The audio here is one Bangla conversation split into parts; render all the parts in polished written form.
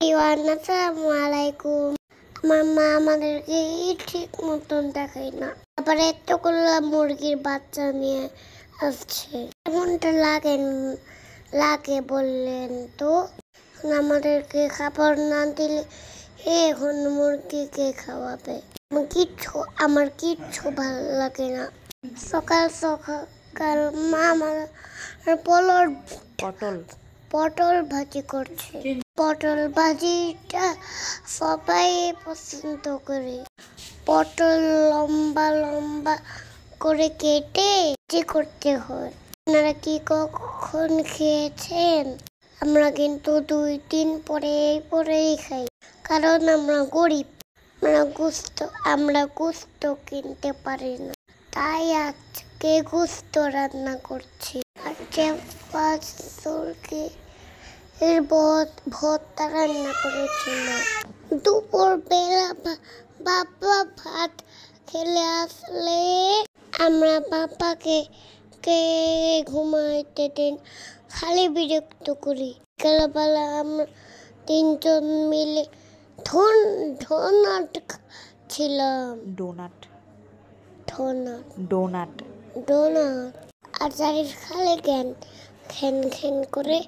আসসালামু আলাইকুম। আমার মা আমাদেরকে ঠিক মতন দেখায় না, আবার এতগুলো মুরগির বাচ্চা নিয়ে আসছে। এমনটা লাগে বললেন তো? আমাদেরকে খাবার না দিলে এখন মুরগিকে খাওয়াবে? আমার কিচ্ছু ভালো লাগে না। সকাল সকাল মা আমার পটল ভাজি করছে। পটল ভাজিটা সবাই পছন্দ করে। পটল লম্বা লম্বা করে কেটে করতে হয়। আপনারা কি কখন খেয়েছেন? আমরা কিন্তু 2-3 পরেই খাই, কারণ আমরা গরিব। আমরা গোস্ত কিনতে পারি না, তাই আজকে গোস্ত রান্না করছি। আজকে এর ভর্তা রান্না করেছিলাম। দুপুর বেলা বাবা ভাত খেলে আসলে আমরা বাবাকে ঘুমাইতে দিন, খালি বিরক্ত করি। বিকালবেলা আমরা 3জন মিলে ডোনাট ছিলাম। আর জারিফ খালি খ্যান করে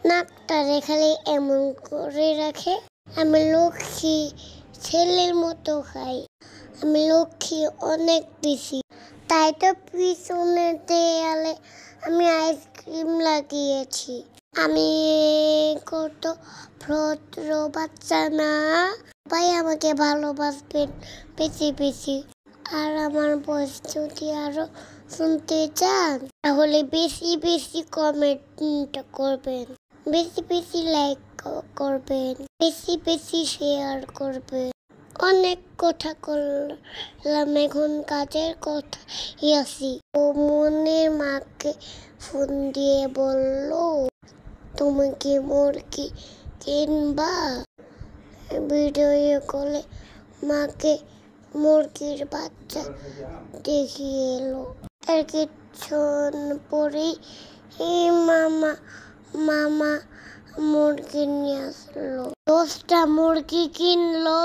নাকটা খালি এমন করে রাখে। আমি লক্ষ্মী ছেলের মতো খাই। আমি লক্ষ্মী অনেক বেশি, তাই তো পিছনের দেয়ালে আমি আইসক্রিম লাগিয়েছি। আমি কত ভদ্র বাচ্চা না? সবাই আমাকে ভালোবাসবেন বেশি বেশি। আর আমার ভয়েস যদি আরো শুনতে চান, তাহলে বেশি বেশি কমেন্ট করবেন, বেশি বেশি লাইক করবেন, বেশি বেশি শেয়ার করবেন। অনেক কথা করলাম, এখন কাজের কথা আসি। ও মনের মাকে ফোন দিয়ে বলল, তুমি কি মুরগি কিনবা? ভিডিও কলে মাকে মুরগির বাচ্চা দেখিয়ে এলো। এর কিছুক্ষণ পরেই মামা মুরগি নিয়ে আসলো। 10টা মুরগি কিনলো।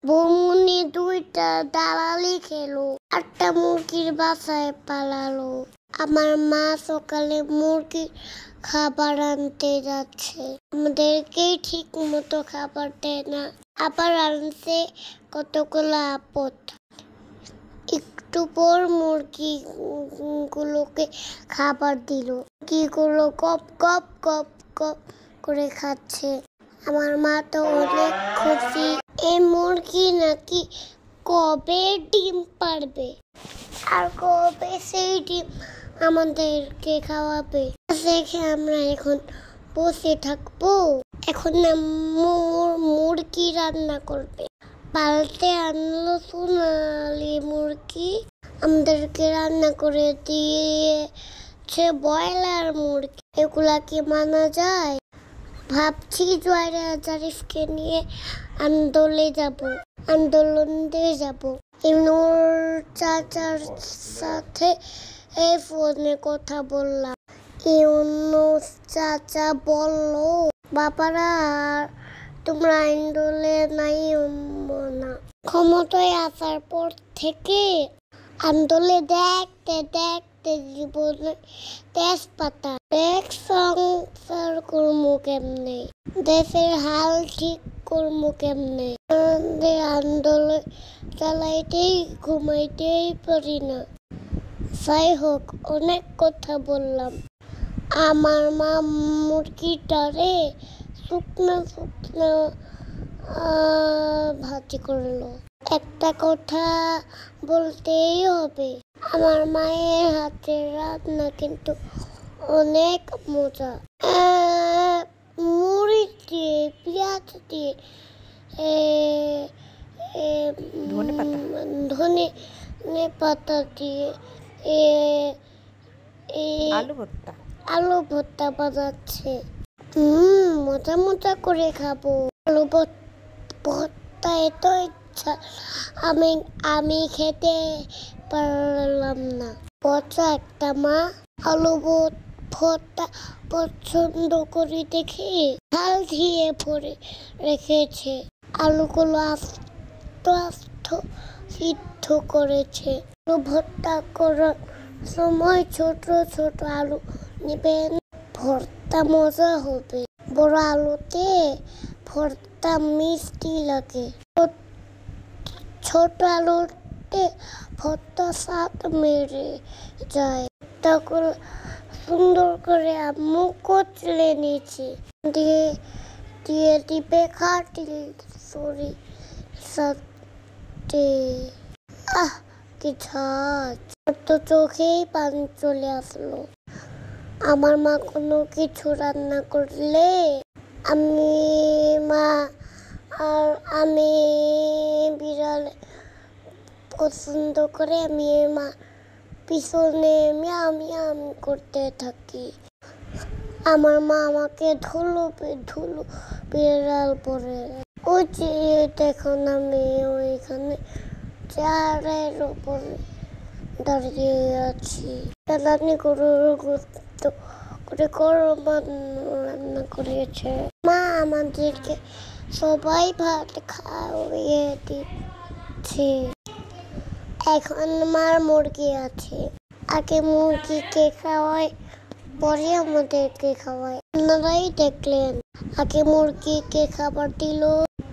বৌমনি 2টা দালালি খেলো। 8টা মুরগির বাসায় পালালো। আমার মা সকালে মুরগির খাবার আনতে যাচ্ছে, আমাদেরকেই ঠিক মতো খাবার দেয় না। আবার আনছে কতগুলো আপদ। একটু পর মুরগিগুলোকে খাবার দিল। মুরগিগুলো গপ গপ গপ গপ করে খাচ্ছে। আমার মা তো অনেক খুশি। এই মুরগি নাকি কবে ডিম পারবে, আর কবে সেই ডিম আমাদেরকে খাওয়াবে। দেখে আমরা এখন বসে থাকবো? এখন না মুরগি রান্না করবে। পাল্টে আনলো সোনালি মুরগি, আমাদেরকে রান্না করে দিয়েছে ব্রয়লার মুরগি। এগুলা কি মানা যায়? ভাবছি জারিফকে নিয়ে আন্দোলনে যাব। নূর চাচার সাথে ফোনে কথা বললাম। ইউনুস চাচা বলল, বাবারা তোমরা আন্দোলনে নাই না। ক্ষমতায় আসার পর থেকে আন্দোলনে দেখতে দেখতে জীবনে তেজপাতা। দেখ সংসার করবো কেমনে, দেশের হাল ঠিক করবো কেমনে। আন্দোলন চালাইতেই ঘুমাইতেই পারি না। যাই হোক, অনেক কথা বললাম। আমার মা মুরগিটারে শুকনো ভাজি করলো। একটা কথা বলতেই হবে, আমার মায়ের হাতের রান্না কিন্তু অনেক মজা। মরিচ দিয়ে, পেঁয়াজ দিয়ে, ধনে পাতা দিয়ে আলু ভর্তা বানাচ্ছে। মজা মজা করে খাবো। আলু ভর্তা এত ইচ্ছা, আমি খেতে পারলাম না। পচা একটা মা আলু ভর্তা পছন্দ করি দেখে ঝাল দিয়ে ভরে রেখেছে। আলুগুলো আস্ত আস্ত সিদ্ধ করেছে। আলু ভর্তা করার সময় ছোট ছোট আলু নেবেন, ভর্তা মজা হবে। বড় আলুতে ভর্তা মিষ্টি লাগে, ছোট আলুতে ভর্তা স্বাদ মেরে যায়। ভর্তাগুলো সুন্দর করে আম্মু কচলে নিয়েছে, দিয়ে দিয়ে দিবে খাটিল সরি সাথে। কি ঝাঁজ! তো চোখেই পানি চলে আসলো। আমার মা কোনো কিছু রান্না করলে আমি বিড়াল পছন্দ করে আমি মা পিছনে মিয়াও মিয়াও করতে থাকি। আমার মা আমাকে ধুলো বিড়াল পরে। ওই যে দেখুন আমি ওইখানে চেয়ারের উপরে দাঁড়িয়ে আছি। রান্না করে গরম রান্না করেছে। মা আমাদেরকে সবাই ভাত খাইয়ে দিচ্ছে। এখন আমার মুরগি আছে। আগে মুরগিকে খাওয়ায়, পরে আমাদেরকে খাওয়ায়। আপনারাই দেখলেন, আগে মুরগিকে খাবার দিল,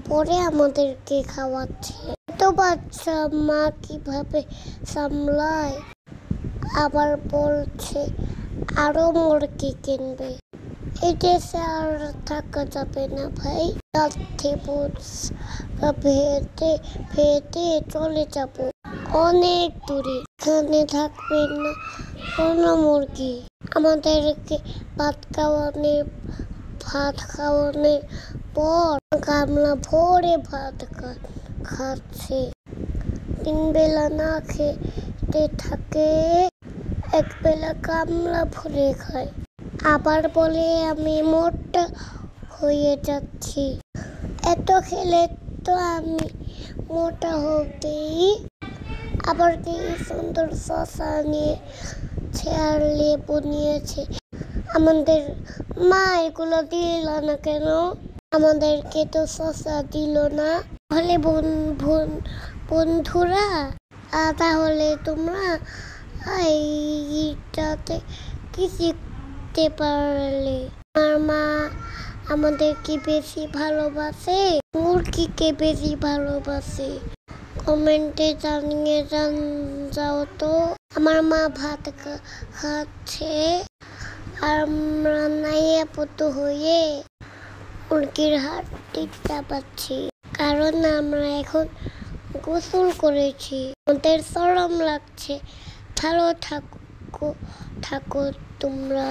পরে আমাদেরকে খাওয়াচ্ছে। তো বাচ্চা মা কিভাবে সামলায়? আবার বলছে আরো মুরগি কিনবে। এই দেশে আর থাকা যাবে না ভাই। রাতে ভেতে চলে যাব অনেক দূরে। এখানে থাকবেন না কোনো মুরগি। আমাদেরকে ভাত খাওয়ানোর পর গামলা ভরে ভাত খাচ্ছে। 3 বেলা না খেতে থাকে, 1 বেলা গামলা ভরে খায়। আবার বলে আমি মোটা হয়ে যাচ্ছি। এত খেলে তো আমি মোটা হবেই। আবার কি সুন্দর শসা নিয়েছে আর লেবু নিয়েছে। আমাদের মা এগুলো দিল না কেন? আমাদেরকে তো শসা দিল না। তাহলে বন্ধুরা, তাহলে তোমরা এইটাতে কি শিখতে পারলে? আমার মা আমাদেরকে বেশি ভালোবাসে, মুরগিকে বেশি ভালোবাসে? কমেন্টে জানিয়ে যাও তো। আমার মা ভাত খাচ্ছে আর আমরা নাইয়া পুতু হয়ে মুরগির হাড়টি চাপাচ্ছি, কারণ আমরা এখন গোসল করেছি। আমাদের শরম লাগছে। ভালো থাকো তোমরা।